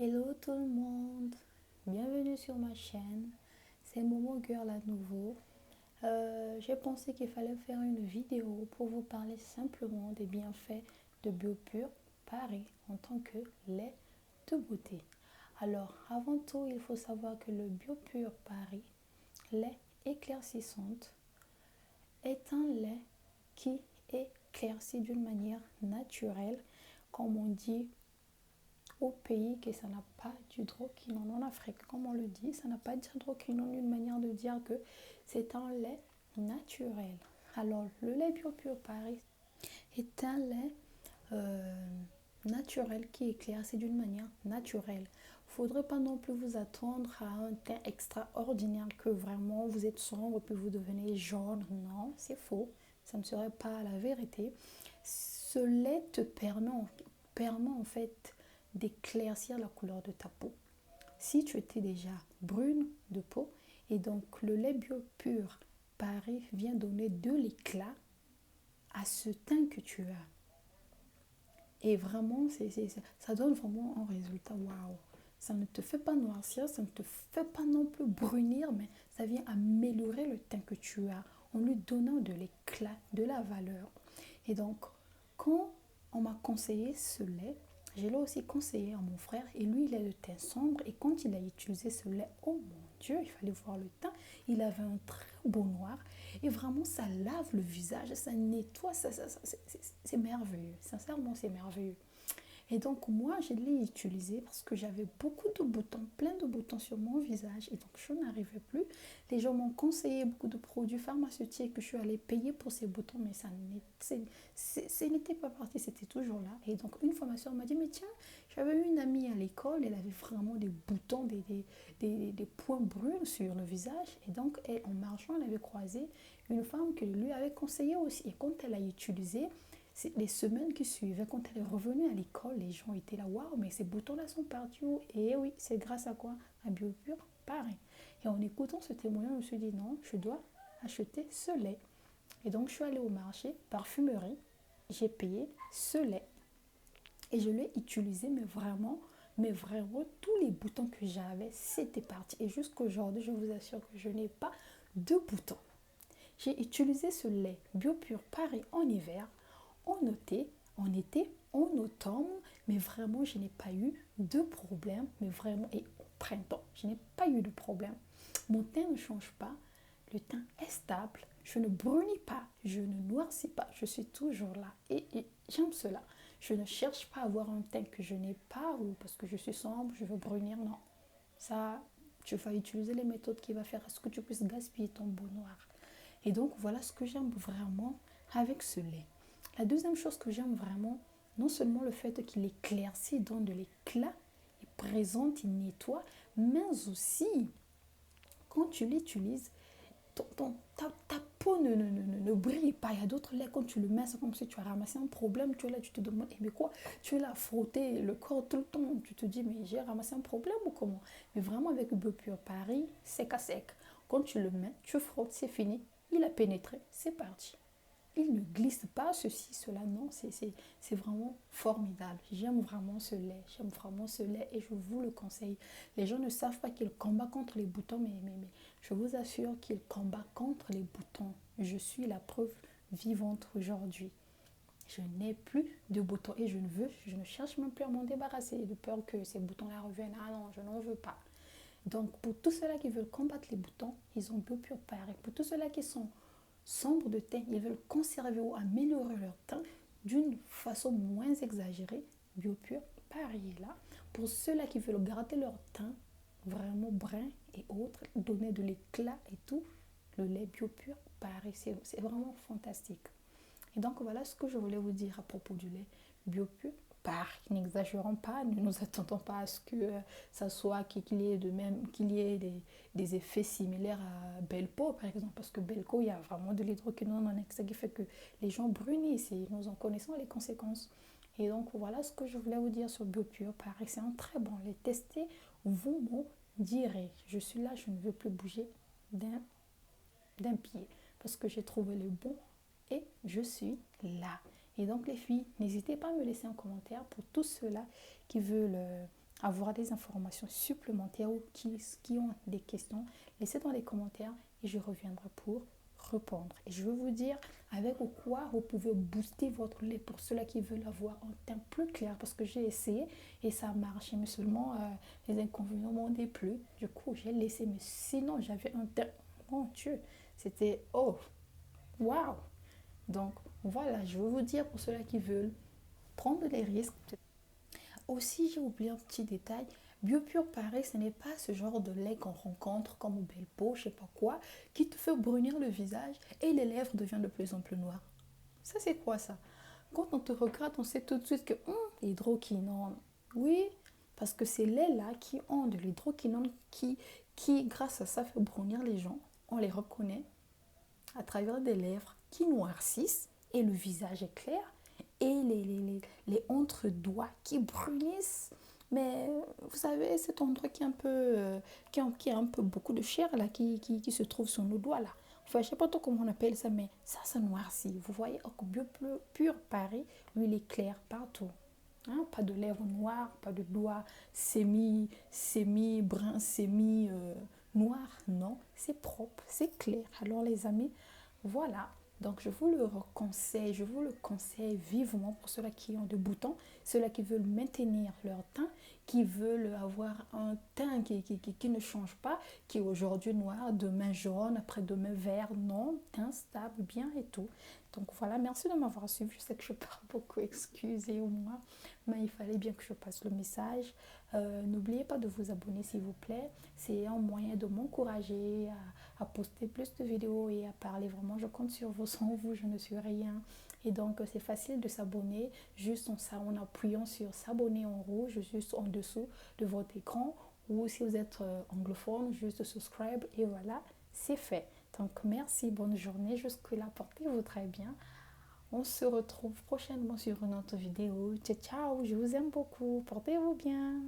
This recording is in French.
Hello tout le monde, bienvenue sur ma chaîne, c'est Momo Girl à nouveau. J'ai pensé qu'il fallait faire une vidéo pour vous parler simplement des bienfaits de Biopure Paris en tant que lait de beauté. Alors avant tout, il faut savoir que le Biopure Paris, lait éclaircissante, est un lait qui éclaircit d'une manière naturelle, comme on dit au pays que ça n'a pas d'hydroquinone. En Afrique, comme on le dit, ça n'a pas d'hydroquinone, une manière de dire que c'est un lait naturel. Alors, le lait Biopure Paris est un lait euh, naturel qui éclaircit d'une manière naturelle. Il ne faudrait pas non plus vous attendre à un teint extraordinaire que vraiment vous êtes sombre et puis vous devenez jaune. Non, c'est faux. Ça ne serait pas la vérité. Ce lait te permet en fait d'éclaircir la couleur de ta peau. Si tu étais déjà brune de peau, et donc le lait Biopure Paris vient donner de l'éclat à ce teint que tu as. Et vraiment, ça donne vraiment un résultat waouh. Ça ne te fait pas noircir, ça ne te fait pas non plus brunir, mais ça vient améliorer le teint que tu as en lui donnant de l'éclat, de la valeur. Et donc, quand on m'a conseillé ce lait, je l'ai aussi conseillé à mon frère et lui, il est de teint sombre et quand il a utilisé ce lait, oh mon Dieu, il fallait voir le teint, il avait un très beau noir et vraiment ça lave le visage, ça nettoie, c'est merveilleux, sincèrement c'est merveilleux. Et donc moi, je l'ai utilisé parce que j'avais beaucoup de boutons, plein de boutons sur mon visage. Et donc je n'arrivais plus. Les gens m'ont conseillé beaucoup de produits pharmaceutiques que je suis allée payer pour ces boutons, mais ce n'était pas parti, c'était toujours là. Et donc une fois ma soeur m'a dit, mais tiens, j'avais eu une amie à l'école, elle avait vraiment des boutons, des points bruns sur le visage. Et donc en marchant, elle avait croisé une femme que lui avait conseillé aussi. Et quand elle a utilisé, les semaines qui suivaient, quand elle est revenue à l'école, les gens étaient là, waouh, mais ces boutons-là sont partis où? Et oui, c'est grâce à quoi? À Biopure, pareil. Et en écoutant ce témoignage, je me suis dit, non, je dois acheter ce lait. Et donc, je suis allée au marché, parfumerie, j'ai payé ce lait. Et je l'ai utilisé, mais vraiment, tous les boutons que j'avais, c'était parti. Et jusqu'à aujourd'hui, je vous assure que je n'ai pas de boutons. J'ai utilisé ce lait Biopure Paris en hiver, en été, en automne, mais vraiment, je n'ai pas eu de problème, mais vraiment, et au printemps, je n'ai pas eu de problème. Mon teint ne change pas, le teint est stable, je ne brunis pas, je ne noircis pas, je suis toujours là. Et j'aime cela. Je ne cherche pas à avoir un teint que je n'ai pas ou parce que je suis sombre, je veux brunir, non. Ça, tu vas utiliser les méthodes qui vont faire à ce que tu puisses gaspiller ton beau noir. Et donc, voilà ce que j'aime vraiment avec ce lait. La deuxième chose que j'aime vraiment, non seulement le fait qu'il éclaircit, donne de l'éclat, il présente, il nettoie, mais aussi, quand tu l'utilises, ta peau ne brille pas. Il y a d'autres laits, quand tu le mets, c'est comme si tu as ramassé un problème. Tu es là, tu te demandes, mais quoi? Tu es là à frotter le corps tout le temps. Tu te dis, mais j'ai ramassé un problème ou comment? Mais vraiment, avec Biopure Paris, sec à sec. Quand tu le mets, tu frottes, c'est fini. Il a pénétré, c'est parti. Il ne glisse pas ceci, cela, non, c'est vraiment formidable. J'aime vraiment ce lait et je vous le conseille. Les gens ne savent pas qu'il combat contre les boutons, mais je vous assure qu'il combat contre les boutons. Je suis la preuve vivante aujourd'hui. Je n'ai plus de boutons et je ne cherche même plus à m'en débarrasser de peur que ces boutons-là reviennent. Ah non, je n'en veux pas. Donc pour tous ceux-là qui veulent combattre les boutons, ils ont Biopure Paris. Pour tous ceux-là qui sont sombres de teint, ils veulent conserver ou améliorer leur teint d'une façon moins exagérée, Biopure Paris est là. Pour ceux-là qui veulent garder leur teint vraiment brun et autres, donner de l'éclat et tout, le lait Biopure Paris, c'est vraiment fantastique. Et donc voilà ce que je voulais vous dire à propos du lait Biopure Paris. N'exagérons pas, ne nous attendons pas à ce que ça soit qu'il y ait des effets similaires à Belpo par exemple, parce que Belco il y a vraiment de l'hydroquinone en excès qui fait que les gens brunissent et nous en connaissons les conséquences. Et donc voilà ce que je voulais vous dire sur Biopure Paris. C'est un très bon lait. Testez, vous me direz. Je suis là, je ne veux plus bouger d'un pied parce que j'ai trouvé le bon et je suis là. Et donc les filles, n'hésitez pas à me laisser un commentaire pour tous ceux-là qui veulent avoir des informations supplémentaires ou qui ont des questions, laissez dans les commentaires et je reviendrai pour répondre. Et je veux vous dire avec quoi vous pouvez booster votre lait pour ceux-là qui veulent avoir un teint plus clair, parce que j'ai essayé et ça a marché, mais seulement les inconvénients m'ont déplu. Du coup, j'ai laissé, mais sinon j'avais un teint, mon Dieu, c'était oh, waouh. Donc voilà, je veux vous dire pour ceux-là qui veulent prendre des risques. Aussi, j'ai oublié un petit détail. BioPure Paris, ce n'est pas ce genre de lait qu'on rencontre comme au Belpo, je sais pas quoi, qui te fait brunir le visage et les lèvres deviennent de plus en plus noires. Ça, c'est quoi ça? Quand on te regarde, on sait tout de suite que hydroquinone. Oui, parce que ces laits-là qui ont de l'hydroquinone qui, grâce à ça, fait brunir les gens, on les reconnaît à travers des lèvres qui noircissent et le visage est clair et les entre-doigts qui brunissent. Mais vous savez, cet endroit qui est un peu, qui a un peu beaucoup de chair là, qui se trouve sur nos doigts là. Enfin, je ne sais pas trop comment on appelle ça, mais ça noircit. Vous voyez, BioPure Paris, lui, il est clair partout. Hein, pas de lèvres noires, pas de doigts semi-brun, semi-noir. Non, c'est propre, c'est clair. Alors les amis, voilà. Donc je vous le conseille, je vous le conseille vivement pour ceux-là qui ont des boutons, ceux-là qui veulent maintenir leur teint, qui veulent avoir un teint qui ne change pas, qui est aujourd'hui noir, demain jaune, après-demain vert, non, teint stable, bien et tout. Donc voilà, merci de m'avoir suivi. Je sais que je parle beaucoup, excusez-moi, mais il fallait bien que je passe le message. N'oubliez pas de vous abonner s'il vous plaît. C'est un moyen de m'encourager à poster plus de vidéos et à parler. Vraiment, je compte sur vous. Sans vous, je ne suis rien. Et donc, c'est facile de s'abonner juste en appuyant sur s'abonner en rouge, juste en dessous de votre écran. Ou si vous êtes anglophone, juste subscribe et voilà, c'est fait. Donc, merci, bonne journée. Jusque-là, portez-vous très bien. On se retrouve prochainement sur une autre vidéo. Ciao, ciao, je vous aime beaucoup. Portez-vous bien.